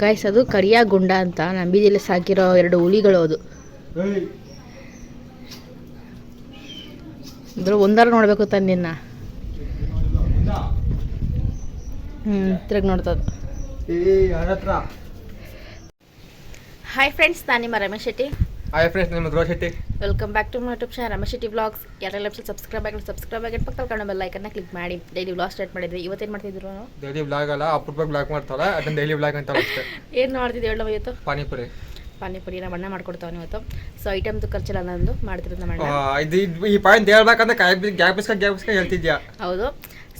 Guys ಅದು ಕರಿಯ ಗುಂಡ ಅಂತ ನಮ್ಮ ಬೀದಿಯಲ್ಲಿ ಸಾಕಿರೋ 2 ಹುಲಿಗಳು. ಅದು ಇದ್ರ ಒಂದಾರು ನೋಡ್ಬೇಕು ತಂದಿನ್ನ. ತಿರುಗಿ ನೋಡ್ತದ. ಹಾಯ್ ಫ್ರೆಂಡ್ಸ್, ನಾನು ನಿಮ್ಮ ರಮೇಶ್ ಶೆಟ್ಟಿ. ಹಾಯ್ ಫ್ರೆಂಡ್ಸ್, ನಿಮ್ಮ Dhruva Shetty. Welcome back to my YouTube channel Ramesh Shetty vlogs. ಯಾರೆಲ್ಲ ಸಬ್ಸ್ಕ್ರೈಬ್ ಆಗಿ ಪಕ್ಕದಲ್ಲಿ ಕಾಣೋ ಬೆಲ್ ಐಕನ್ನ ಕ್ಲಿಕ್ ಮಾಡಿ. ಡೈಲಿ ವ್ಲಾಗ್ ಸ್ಟಾರ್ಟ್ ಮಾಡಿದ್ವಿ. ಇವತ್ತೇನು ಮಾಡ್ತಿದ್ರು ನಾವು? ಡೈಲಿ ವ್ಲಾಗ್ ಅಲ್ಲ, ಅಪರೂಪಕ್ಕೆ ವ್ಲಾಗ್ ಮಾಡ್ತಾವಲ್ಲ, ಅದನ್ನ ಡೈಲಿ ವ್ಲಾಗ್ ಅಂತ ಅಷ್ಟೇ. ಏನು ಮಾಡ್ತಿದ್ವಿ ಹೇಳೋ ಇವತ್ತು? ಪಾನಿಪುರಿ ನಮ್ಮ ಅಣ್ಣ ಮಾಡ್ಕೊಡ್ತಾವನು ಇವತ್ತು. ಸೊ ಐಟಮ್ದು ಖರ್ಚೆಲ್ಲ ನಂದು ಮಾಡ್ತಿರೋದು ನಮ್ಮ ಅಣ್ಣ. ಈ ಪಾಯಿಂಟ್ ಹೇಳ್ಬೇಕಂದ್ರೆ ಗ್ಯಾಪ್ ಹೇಳ್ತಿದ್ಯಾ? ಹೌದು.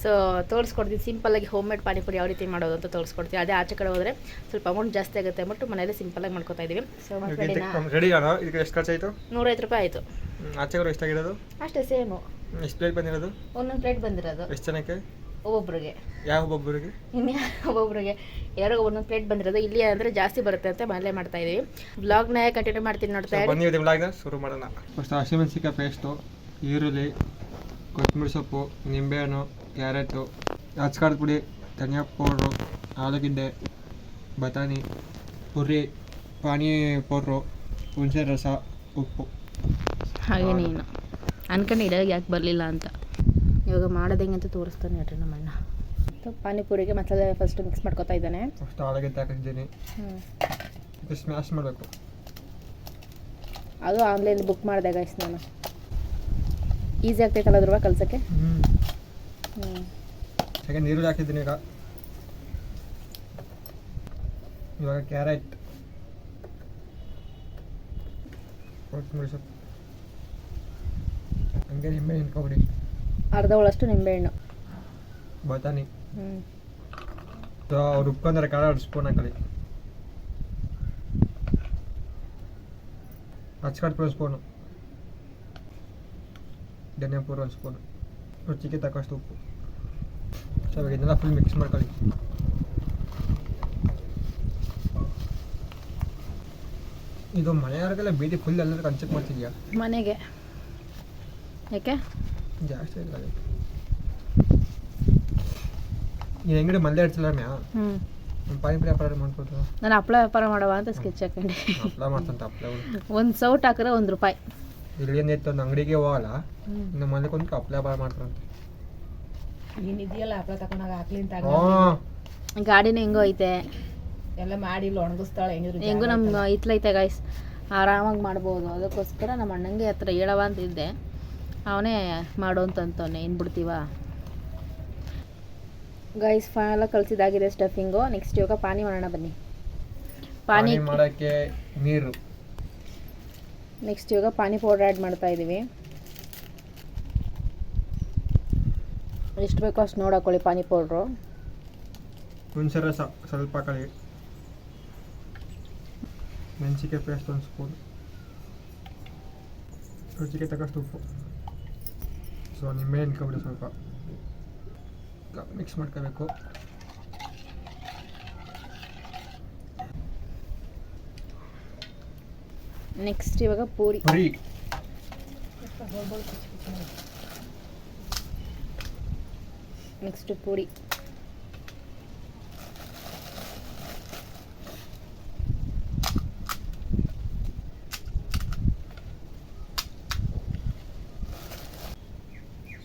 ಸೊ ತೋರಿಸ್ಕೊಡ್ತೀವಿ ಸಿಂಪಲ್ಲಾಗಿ ಹೋಮ್ ಮೇಡ್ ಪಾನಿಪುರಿ ಯಾವ ರೀತಿ ಮಾಡೋದು ಅಂತ ತೋರಿಸ್ಕೊಡ್ತೀವಿ. ಅದೇ ಆಚೆ ಕಡೆ ಹೋದರೆ ಸ್ವಲ್ಪ ಅಮೌಂಟ್ ಜಾಸ್ತಿ ಆಗುತ್ತೆ ಅಂದ್ಬಿಟ್ಟು ಮನೇಲಿ ಸಿಂಪಲ್ಲಾಗಿ ಮಾಡ್ಕೊತಾ ಇದೀವಿ. ಸೊ ರೆಡಿ ಇದಕ್ಕೆ ಎಷ್ಟು ಖರ್ಚಾಯಿತು? 150 ರೂಪಾಯಿ ಆಯಿತು. ಆಚೆ ಕಡೆ ಎಷ್ಟಾಗಿರೋದು? ಅಷ್ಟೇ, ಸೇಮು. ಎಷ್ಟು ಪ್ಲೇಟ್ ಬಂದಿರೋದು? ಒಂದೊಂದು ಪ್ಲೇಟ್ ಬಂದಿರೋದು. ಎಷ್ಟು ಜನಕ್ಕೆ? ಒಬ್ಬೊಬ್ರಿಗೆ. ಯಾವ ಒಬ್ಬೊಬ್ಬರಿಗೆ? ಒಬ್ಬೊಬ್ರಿಗೆ ಎಲ್ಲರಿಗೂ ಒಂದೊಂದು ಪ್ಲೇಟ್ ಬಂದಿರೋದು. ಇಲ್ಲಿ ಅಂದರೆ ಜಾಸ್ತಿ ಬರುತ್ತೆ ಅಂತ ಮನೇಲೆ ಮಾಡ್ತಾ ಇದೀವಿ. ವ್ಲಾಗ್ನ ಕಂಟಿನ್ಯೂ ಮಾಡ್ತೀನಿ, ನೋಡ್ತಾ ಇರಿ. ಬನ್ನಿ ವ್ಲಾಗ್ನ ಶುರು ಮಾಡೋಣ. ಫಸ್ಟ್ ಹಸಿಮೆಣಸಿನಕಾಯಿ ಪೇಸ್ಟು, ಈರುಳ್ಳಿ, ಕೊತ್ತಂಬರಿ ಸೊಪ್ಪು, ನಿಂಬೆಹಣ್ಣು, ಕ್ಯಾರೆಟು, ಅಚ್ಕಾರದ ಪುಡಿ, ಧನಿಯಾ ಪೌಡ್ರು, ಆಲೂಗಡ್ಡೆ, ಬಟಾಣಿ, ಪುರಿ, ಪಾನಿ ಪೌಡ್ರು, ಹುಣಸೆ ರಸ, ಉಪ್ಪು. ಹಾಗೆ ನೀನು ಅನ್ಕೊಂಡಿದ್ದೆ ಯಾಕೆ ಬರಲಿಲ್ಲ ಅಂತ. ಇವಾಗ ಮಾಡೋದು ಹೆಂಗೆ ಅಂತ ತೋರಿಸ್ತಾನೆ ಹೇಳ್ರಿ ನಮ್ಮ ಅಣ್ಣ. ಪಾನಿಪುರಿಗೆ ಮಸಾಲೆ ಫಸ್ಟ್ ಮಿಕ್ಸ್ ಮಾಡ್ಕೊತಾ ಇದ್ದಾನೆ. ಫಸ್ಟ್ ಆಲೂಗಡ್ಡೆ ಹಾಕಿದ್ದೀನಿ, ಸ್ಮ್ಯಾಶ್ ಮಾಡಬೇಕು. ಅದು ಆನ್ಲೈನ್ ಬುಕ್ ಮಾಡಿದೆ ಗೈಸ್ ನಾನು. ಈಸಿ ಆಗ್ತೈತಲ್ಲ ಅದ್ರ ಕಲ್ಸಕ್ಕೆ. ಸೆಕೆಂಡ್ ಈರುಳ್ಳಿ ಹಾಕಿದ್ದೀನಿ. ಇವಾಗ ಕ್ಯಾರೆಟ್, ಕೊತ್ತಂಬರಿ ಸೊಪ್ಪು, ಹಂಗೆ ನಿಂಬೆ ಹಿಂಡ್ಕೊಬಿಡಿ. ಅರ್ಧ ಒಳಷ್ಟು ನಿಂಬೆಹಣ್ಣು, ಬಟಾಣಿ. ಅವ್ರು ಉಪ್ಕೊಂಡ್ರೆ ಖಾರ 2 ಸ್ಪೂನ್ ಹಾಕಲಿ. ಅಚ್ಕಾರದ ಪುಡಿ 1 ಸ್ಪೂನು, ಧನಿಯಾ ಪೌಡರ್ 1 ಸ್ಪೂನು, ರುಚಿಗೆ ತಕ್ಕಷ್ಟು ಉಪ್ಪು. ಸೊ ಇದನ್ನೆಲ್ಲ ಫುಲ್ ಮಿಕ್ಸ್ ಮಾಡ್ಕೊಳ್ಳಿ. ಇದು ಮನೆಯವ್ರಿಗೆಲ್ಲ ಬೀದಿ ಫುಲ್ ಎಲ್ಲರೂ ಕಂಚಕ್ಕೆ ಮಾಡ್ತಿದ್ಯಾ? ಮನೆಗೆ ಯಾಕೆ ಜಾಸ್ತಿ ಇಲ್ಲ. ನೀನು ಹೆಂಗಡೆ ಮಲ್ಲೆ ಇಡ್ತಿಲ್ಲ ಮ್ಯಾ? ಪಾನಿಪುರಿ ವ್ಯಾಪಾರ ಮಾಡ್ಕೊಡ್ತು. ನಾನು ಹಪ್ಪಳ ವ್ಯಾಪಾರ ಮಾಡವ ಅಂತ ಸ್ಕೆಚ್ ಹಾಕೊಂಡೆ. ಹಪ್ಪಳ ಮಾಡ್ತಂತ ಹಪ್ಪಳ ಒಂದು ಸೌಟ್ ಹಾಕಿದ್ರೆ 1 ರೂಪಾಯಿ. ಇಲ್ಲೇನಿತ್ತು, ಒಂದು ಅಂಗಡಿಗೆ ಹೋಗಲ್ಲ, ಇನ್ನು ಮನೆಗೆ ಒಂದು ಹಪ್ಪಳ ವ್ಯಾಪಾರ ಮಾಡ್ತಾರಂತೆ. ಏನಿದೆಯಲ್ಲ ಹಪ್ಪಳ ತಕೊಂಡಾಗ ಹಾಕ್ಲಿ ಅಂತ. ಗಾಡಿನ ಹೆಂಗೋ ಐತೆ, ಎಲ್ಲ ಮಾಡಿ ಇಲ್ಲಿ ಒಣಗಿಸ್ತಾಳೆ. ಹೆಂಗೂ ನಮ್ಮ ಹಿತ್ಲೈತೆ ಗಾಯ್ಸ್, ಆರಾಮಾಗಿ ಮಾಡ್ಬೋದು. ಅದಕ್ಕೋಸ್ಕರ ನಮ್ಮ ಅಣ್ಣಂಗೆ ಹತ್ರ ಹೇಳವ ಅಂತಿದ್ದೆ. ಅವನೇ ಮಾಡು ಅಂತಂತವನೆ. ಏನು ಬಿಡ್ತೀವ ಗೈಸ್. ಎಲ್ಲ ಕಲಿಸಿದಾಗಿದೆ ಸ್ಟಫಿಂಗು. ನೆಕ್ಸ್ಟ್ ಇವಾಗ ಪಾನಿ ಮಾಡೋಣ ಬನ್ನಿ. ಪಾನಿ ಮಾಡೋಕ್ಕೆ ನೀರು. ನೆಕ್ಸ್ಟ್ ಇವಾಗ ಪಾನಿ ಪೌಡರ್ ಆ್ಯಡ್ ಮಾಡ್ತಾ ಇದ್ದೀವಿ. ಎಷ್ಟು ಬೇಕೋ ಅಷ್ಟು ನೋಡಿ ಹಾಕೊಳ್ಳಿ ಪಾನಿ ಪೌಡ್ರು. ಹುಣಸೆ ರಸ ಸ್ವಲ್ಪ ಹಾಕೊಳ್ಳಿ. ಮೆಣಸಿಕಾಯಿ ಪೇಸ್ಟ್ 1 ಸ್ಪೂನ್, ರುಚಿಗೆ ತಕ್ಕಷ್ಟು ಉಪ್ಪು. ಸೊ ನಿಂಬೆ ಹಿಂಡ್ಕೊಬಿಡಿ, ಸ್ವಲ್ಪ ಮಿಕ್ಸ್ ಮಾಡ್ಕೋಬೇಕು. ನೆಕ್ಸ್ಟ್ ಇವಾಗ puri. Next puri.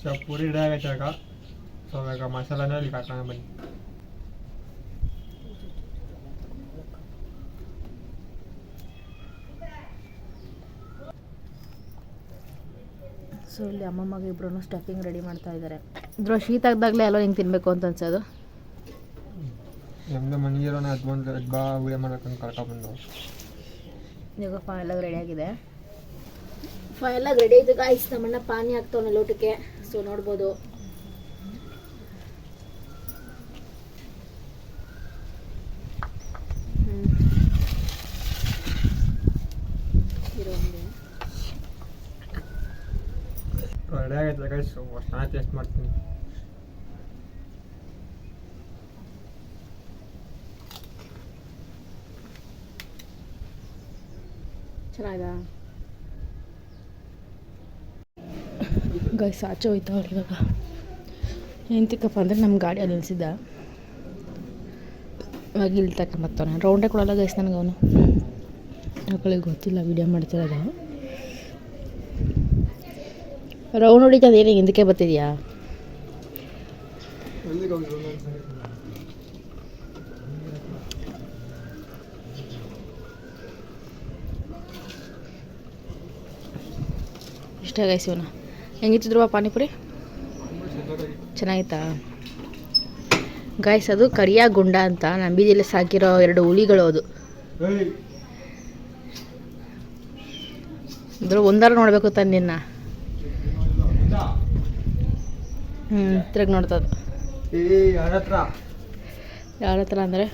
So puri ready ಆಗೈತಾಗ. ಸೊ ಇವಾಗ ಮಸಾಲಾನ ಇಲ್ಲಿ ಹಾಕೋಣ ಬನ್ನಿ. ಸೊ ಇಲ್ಲಿ ಅಮ್ಮಮ್ಮಗೆ ಇಬ್ಬರೂ ಸ್ಟಫಿಂಗ್ ರೆಡಿ ಮಾಡ್ತಾ ಇದ್ದಾರೆ. ಇದ್ರ ಶೀತ ಆಗ್ದಾಗಲೇ ಎಲ್ಲ ಹಿಂಗೆ ತಿನ್ನಬೇಕು ಅಂತ ಅನ್ಸೋದು. ನಮ್ಮದು ಮನೆಗಿರೋಣ ಅಜ್ಬಾ ವಿಡಿಯೋ ಮಾಡೋಕ್ಕಂತ ಕರ್ಕೊಂಡ್ಬಂದು. ಇವಾಗ ಫೈನಲಾಗಿ ರೆಡಿ ಆಗಿದೆ. ಫೈನಲಾಗಿ ರೆಡಿ ಆಯಿತು ಗಾಯ್ಸ್. ನಮ್ಮಣ್ಣ ಪಾನಿ ಹಾಕ್ತವನ್ನ ಲೋಟಕ್ಕೆ. ಸೊ ನೋಡ್ಬೋದು. ರೆಡಿ ಆಗೈತೆ ಗೈಸ್. ನಾನು ಟೇಸ್ಟ್ ಮಾಡ್ತೀನಿ. ಚೆನ್ನಾಗಿದೆ ಗೈಸ್. ಆಚೆ ಹೋಯ್ತಾವ್ರು ಇವಾಗ. ಎಂತಕ್ಕಪ್ಪ ಅಂದರೆ ನಮ್ಮ ಗಾಡಿ ಅಲ್ಲಿ ನಿಲ್ಸಿದ್ದ. ಇವಾಗ ಇಲ್ಲಿ ತಗೊಂಬರ್ತಾನೆ ರೌಂಡೇ ಕೊಡಲ್ಲ ಗೈಸ್ ನನಗೆ ಅವನು ಮಕ್ಕಳಿಗೆ ಗೊತ್ತಿಲ್ಲ ವೀಡಿಯೋ ಮಾಡ್ತಿರೋದು ರೌಂಡ್ ಹೊಡಿತದೆ ಏನು ಹಿಂದಕ್ಕೆ ಬರ್ತಿದ್ಯಾ ಎಲ್ಲಿಗೆ ಹೋಗಿದ್ರು ನಾನು ಸರಿ. ಇಷ್ಟ ಗೈಸ್ ಇವನು ಹೆಂಗಿತ್ತಿದ್ರು ಪಾನಿಪುರಿ ಚೆನ್ನಾಗಿತ್ತಾ ಗಾಯ್ಸ್ ಅದು ಕರಿಯಾ ಗುಂಡ ಅಂತ ನಮ್ಮ ಬೀದಿಯಲ್ಲಿ ಸಾಕಿರೋ 2 ಹುಲಿಗಳು ಅದು ಏಯ್ ಅಂದ್ರೆ ಒಂದಾರು ನೋಡಬೇಕು ತಂದಿನ್ನ ತಿರುಗಿ ನೋಡ್ತದೆ ಏಯ್ ಯಾರ ಹತ್ರ ಯಾರ ಹತ್ರ ಅಂದರೆ